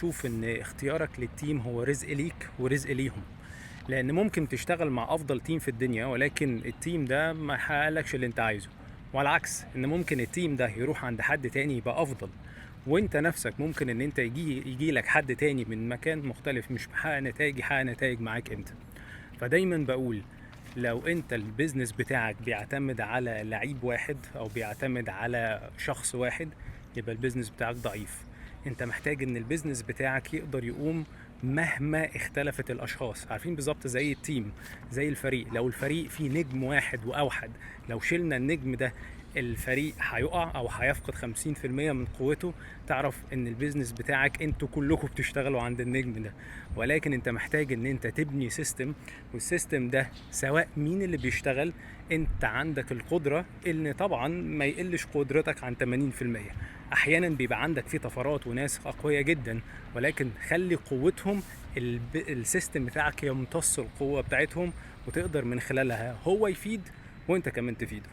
شوف ان اختيارك للتيم هو رزق ليك ورزق ليهم. لان ممكن تشتغل مع افضل تيم في الدنيا ولكن التيم ده ما يحققلكش اللي انت عايزه، والعكس ان ممكن التيم ده يروح عند حد تاني يبقى افضل، وانت نفسك ممكن ان انت يجي لك حد تاني من مكان مختلف مش محقق نتائج يحقق نتائج معاك انت. فدايما بقول لو انت البيزنس بتاعك بيعتمد على لعيب واحد او بيعتمد على شخص واحد يبقى البيزنس بتاعك ضعيف. انت محتاج ان البيزنس بتاعك يقدر يقوم مهما اختلفت الاشخاص. عارفين بالظبط زي التيم، زي الفريق، لو الفريق فيه نجم واحد واوحد، لو شلنا النجم ده الفريق هيقع او هيفقد 50% من قوته. تعرف ان البيزنس بتاعك انتوا كلكم بتشتغلوا عند النجم ده. ولكن انت محتاج ان انت تبني سيستم، والسيستم ده سواء مين اللي بيشتغل انت عندك القدرة ان طبعا ما يقلش قدرتك عن 80%. احيانا بيبقى عندك فيه طفرات وناس اقوياء جدا، ولكن خلي قوتهم السيستم بتاعك يمتص القوة بتاعتهم، وتقدر من خلالها هو يفيد وانت كمان تفيده.